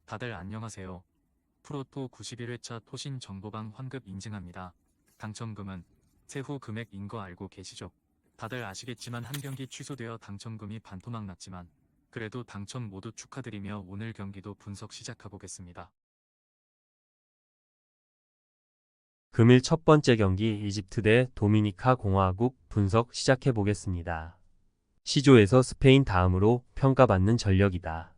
다들 안녕하세요. 프로토 91회차 토신 정보방 환급 인증합니다. 당첨금은 세후 금액인 거 알고 계시죠? 다들 아시겠지만 한 경기 취소되어 당첨금이 반토막 났지만 그래도 당첨 모두 축하드리며 오늘 경기도 분석 시작해보겠습니다. 금일 첫 번째 경기 이집트 대 도미니카 공화국 분석 시작해 보겠습니다. C조에서 스페인 다음으로 평가받는 전력이다.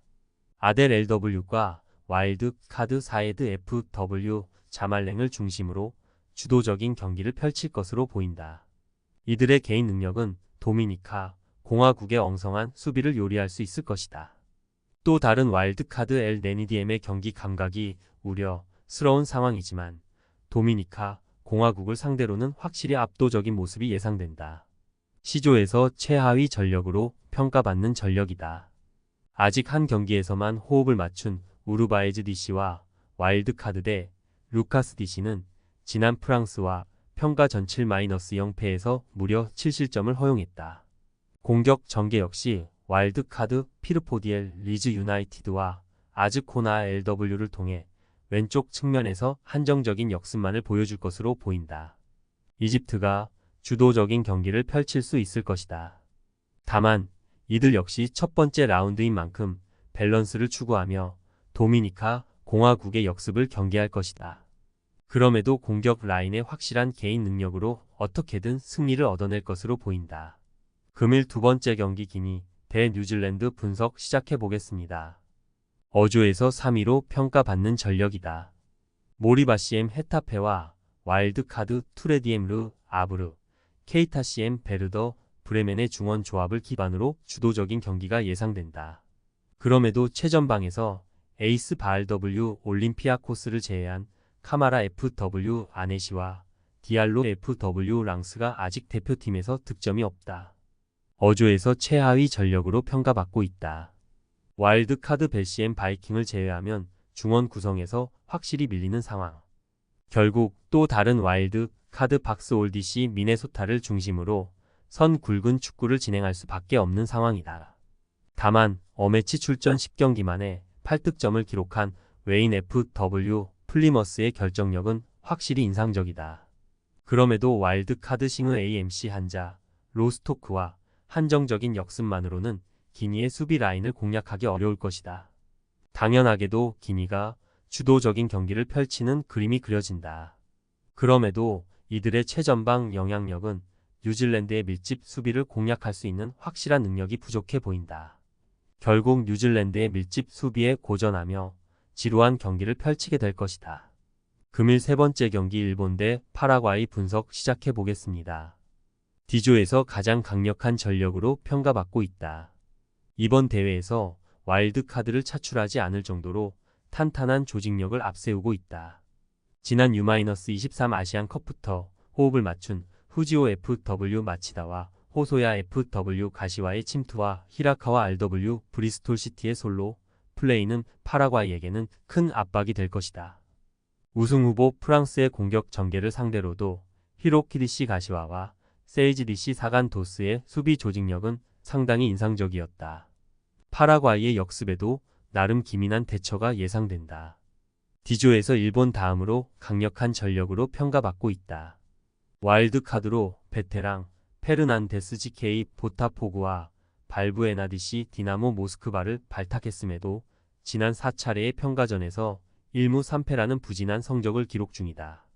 아델 LW과 와일드 카드 사에드 FW 자말랭을 중심으로 주도적인 경기를 펼칠 것으로 보인다. 이들의 개인 능력은 도미니카 공화국의 엉성한 수비를 요리할 수 있을 것이다. 또 다른 와일드 카드 엘 네니디엠의 경기 감각이 우려스러운 상황이지만 도미니카 공화국을 상대로는 확실히 압도적인 모습이 예상된다. C조에서 최하위 전력으로 평가받는 전력이다. 아직 한 경기에서만 호흡을 맞춘 우르바에즈 DC와 와일드 카드 대 루카스 DC는 지난 프랑스와 평가 전 7-0패에서 무려 7실점을 허용했다. 공격 전개 역시 와일드 카드 피르포디엘 리즈 유나이티드와 아즈코나 LW를 통해 왼쪽 측면에서 한정적인 역습만을 보여줄 것으로 보인다. 이집트가 주도적인 경기를 펼칠 수 있을 것이다. 다만 이들 역시 첫 번째 라운드인 만큼 밸런스를 추구하며 도미니카 공화국의 역습을 경계할 것이다. 그럼에도 공격 라인의 확실한 개인 능력으로 어떻게든 승리를 얻어낼 것으로 보인다. 금일 두 번째 경기 기니 대 뉴질랜드 분석 시작해 보겠습니다. 어조에서 3위로 평가받는 전력이다. 모리바CM 헤타페와 와일드 카드 투레디엠 르 아브르, 케이타 CM 베르더 브레멘의 중원 조합을 기반으로 주도적인 경기가 예상된다. 그럼에도 최전방에서 에이스 바알 W 올림피아코스를 제외한 카마라 FW 아네시와 디알로 FW 랑스가 아직 대표팀에서 득점이 없다. 어조에서 최하위 전력으로 평가받고 있다. 와일드 카드 벨시엠 바이킹을 제외하면 중원 구성에서 확실히 밀리는 상황. 결국 또 다른 와일드 카드 박스 올디시 미네소타를 중심으로 선 굵은 축구를 진행할 수밖에 없는 상황이다. 다만 어매치 출전 10경기 만에 8득점을 기록한 웨인 FW 플리머스의 결정력은 확실히 인상적이다. 그럼에도 와일드 카드 싱의 AMC 한자 로스토크와 한정적인 역습만으로는 기니의 수비 라인을 공략하기 어려울 것이다. 당연하게도 기니가 주도적인 경기를 펼치는 그림이 그려진다. 그럼에도 이들의 최전방 영향력은 뉴질랜드의 밀집 수비를 공략할 수 있는 확실한 능력이 부족해 보인다. 결국 뉴질랜드의 밀집 수비에 고전하며 지루한 경기를 펼치게 될 것이다. 금일 세 번째 경기 일본 대 파라과이 분석 시작해 보겠습니다. D조에서 가장 강력한 전력으로 평가받고 있다. 이번 대회에서 와일드 카드를 차출하지 않을 정도로 탄탄한 조직력을 앞세우고 있다. 지난 U-23 아시안컵부터 호흡을 맞춘 후지오 FW 마치다와 호소야 FW 가시와의 침투와 히라카와 RW 브리스톨 시티의 솔로 플레이는 파라과이에게는 큰 압박이 될 것이다. 우승 후보 프랑스의 공격 전개를 상대로도 히로키 DC 가시와와 세이지 DC 사간 도스의 수비 조직력은 상당히 인상적이었다. 파라과이의 역습에도 나름 기민한 대처가 예상된다. D조에서 일본 다음으로 강력한 전력으로 평가받고 있다. 와일드 카드로 베테랑 페르난데스 GK 보타포그와 발부에나 DC 디나모 모스크바를 발탁했음에도 지난 4차례의 평가전에서 1무 3패라는 부진한 성적을 기록 중이다.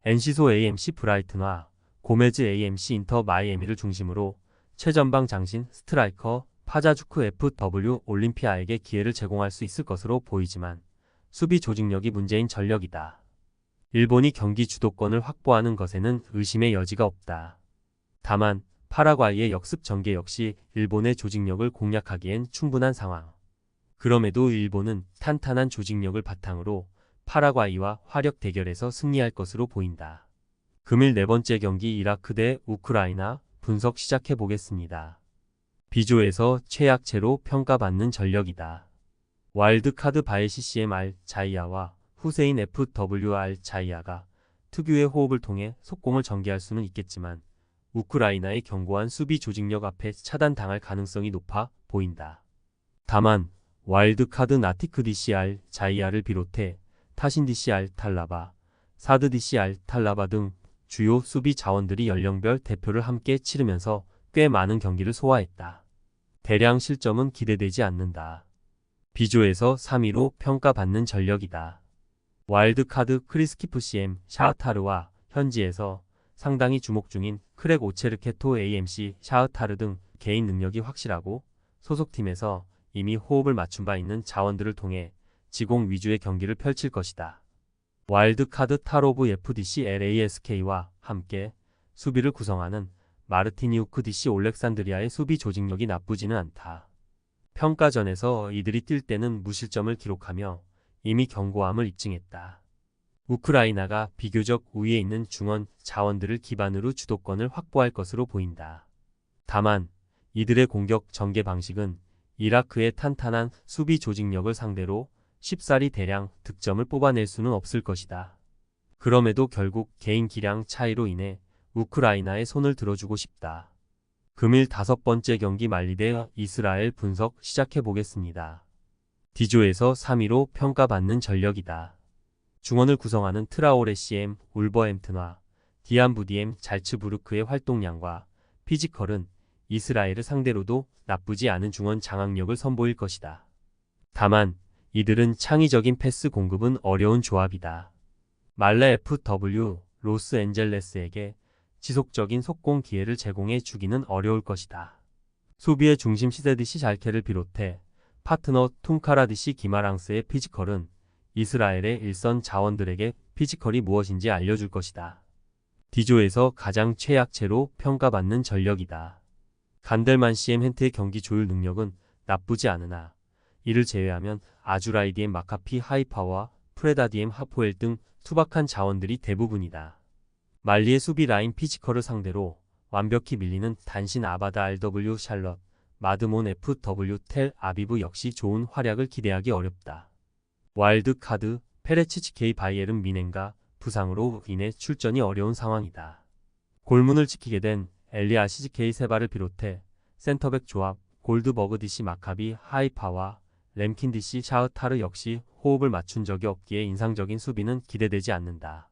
NC소 AMC 브라이튼과 고메즈 AMC 인터 마이애미를 중심으로 최전방 장신 스트라이커 파자주크 FW 올림피아에게 기회를 제공할 수 있을 것으로 보이지만 수비 조직력이 문제인 전력이다. 일본이 경기 주도권을 확보하는 것에는 의심의 여지가 없다. 다만 파라과이의 역습 전개 역시 일본의 조직력을 공략하기엔 충분한 상황. 그럼에도 일본은 탄탄한 조직력을 바탕으로 파라과이와 화력 대결에서 승리할 것으로 보인다. 금일 네 번째 경기 이라크 대 우크라이나 분석 시작해 보겠습니다. B조에서 최약체로 평가받는 전력이다. 와일드카드 바에 CCM 알 자이아와 후세인 FW 알 자이아가 특유의 호흡을 통해 속공을 전개할 수는 있겠지만 우크라이나의 견고한 수비 조직력 앞에 차단당할 가능성이 높아 보인다. 다만 와일드카드 나티크 DCR 자이아를 비롯해 타신 DCR 탈라바, 사드 DCR 탈라바 등 주요 수비 자원들이 연령별 대표를 함께 치르면서 꽤 많은 경기를 소화했다. 대량 실점은 기대되지 않는다. 비조에서 3위로 평가받는 전력이다. 와일드카드 크리스키프 CM 샤흐타르와 현지에서 상당히 주목 중인 크렉 오체르케토 AMC 샤흐타르 등 개인 능력이 확실하고 소속팀에서 이미 호흡을 맞춘 바 있는 자원들을 통해 지공 위주의 경기를 펼칠 것이다. 와일드카드 타로브 FDC LASK와 함께 수비를 구성하는 마르티니우크 DC 올렉산드리아의 수비 조직력이 나쁘지는 않다. 평가전에서 이들이 뛸 때는 무실점을 기록하며 이미 견고함을 입증했다. 우크라이나가 비교적 우위에 있는 중원 자원들을 기반으로 주도권을 확보할 것으로 보인다. 다만 이들의 공격 전개 방식은 이라크의 탄탄한 수비 조직력을 상대로 쉽사리 대량 득점을 뽑아낼 수는 없을 것이다. 그럼에도 결국 개인 기량 차이로 인해 우크라이나의 손을 들어주고 싶다. 금일 5번째 경기 말리 대 이스라엘 분석 시작해보겠습니다. D조에서 3위로 평가받는 전력이다. 중원을 구성하는 트라오레 CM 울버햄튼과 디안부 DM 잘츠부르크의 활동량과 피지컬은 이스라엘을 상대로도 나쁘지 않은 중원 장악력을 선보일 것이다. 다만 이들은 창의적인 패스 공급은 어려운 조합이다. 말레 FW 로스앤젤레스에게 지속적인 속공 기회를 제공해 주기는 어려울 것이다. 수비의 중심 시세디시 잘케를 비롯해 파트너 퉁카라디시 기마랑스의 피지컬은 이스라엘의 일선 자원들에게 피지컬이 무엇인지 알려줄 것이다. D조에서 가장 최약체로 평가받는 전력이다. 간델만 CM 헨트의 경기 조율 능력은 나쁘지 않으나 이를 제외하면 아주라이디엠 마카피 하이파와 프레다디엠 하포엘 등 투박한 자원들이 대부분이다. 말리의 수비 라인 피지컬을 상대로 완벽히 밀리는 단신 아바다 RW 샬럿, 마드몬 FW 텔 아비브 역시 좋은 활약을 기대하기 어렵다. 와일드카드 페레치치케이 바이에른 미넨가 부상으로 인해 출전이 어려운 상황이다. 골문을 지키게 된 엘리아 시즈케이 세바를 비롯해 센터백 조합 골드버그 DC 마카비 하이파와 램킨 DC 샤흐타르 역시 호흡을 맞춘 적이 없기에 인상적인 수비는 기대되지 않는다.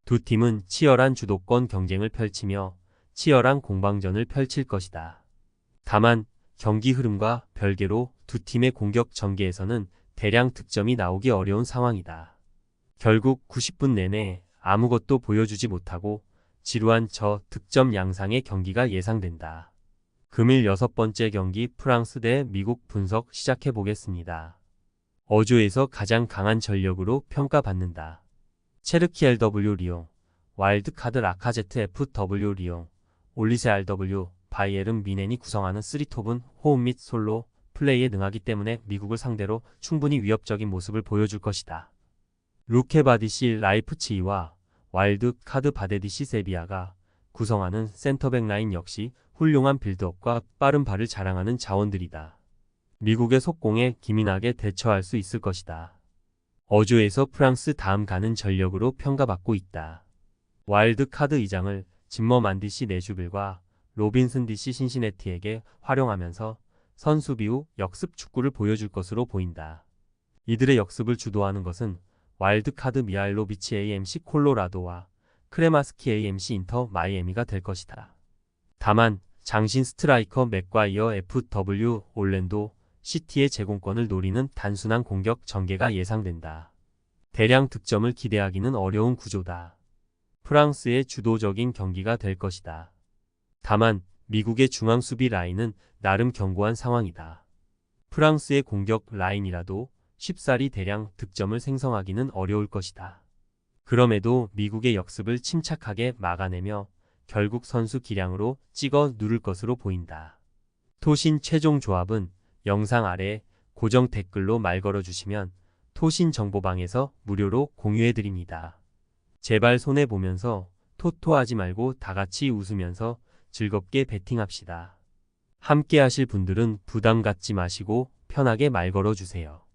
두 팀은 치열한 주도권 경쟁을 펼치며 치열한 공방전을 펼칠 것이다. 다만 경기 흐름과 별개로 두 팀의 공격 전개에서는 대량 득점이 나오기 어려운 상황이다. 결국 90분 내내 아무것도 보여주지 못하고 지루한 저득점 양상의 경기가 예상된다. 금일 6번째 경기 프랑스 대 미국 분석 시작해보겠습니다. 어조에서 가장 강한 전력으로 평가받는다. 체르키 LW 리옹, 와일드카드 라카제트 FW 리옹, 올리세 RW, 바이에른 미넨이 구성하는 3톱은 호흡 및 솔로 플레이에 능하기 때문에 미국을 상대로 충분히 위협적인 모습을 보여줄 것이다. 루케바디시 라이프치히와 와일드카드 바데디시 세비야가 구성하는 센터백 라인 역시 훌륭한 빌드업과 빠른 발을 자랑하는 자원들이다. 미국의 속공에 기민하게 대처할 수 있을 것이다. 어조에서 프랑스 다음 가는 전력으로 평가받고 있다. 와일드카드 2장을 짐머만 DC 네주빌과 로빈슨 DC 신시내티에게 활용하면서 선수비 후 역습 축구를 보여줄 것으로 보인다. 이들의 역습을 주도하는 것은 와일드카드 미하일로비치 AMC 콜로라도와 크레마스키 AMC 인터 마이애미가 될 것이다. 다만 장신 스트라이커 맥과이어 FW 올랜도 시티의 제공권을 노리는 단순한 공격 전개가 예상된다. 대량 득점을 기대하기는 어려운 구조다. 프랑스의 주도적인 경기가 될 것이다. 다만 미국의 중앙 수비 라인은 나름 견고한 상황이다. 프랑스의 공격 라인이라도 쉽사리 대량 득점을 생성하기는 어려울 것이다. 그럼에도 미국의 역습을 침착하게 막아내며 결국 선수 기량으로 찍어 누를 것으로 보인다. 토신 최종 조합은 영상 아래 고정 댓글로 말 걸어주시면 토신 정보방에서 무료로 공유해드립니다. 제발 손해보면서 토토하지 말고 다같이 웃으면서 즐겁게 베팅합시다. 함께 하실 분들은 부담 갖지 마시고 편하게 말 걸어주세요.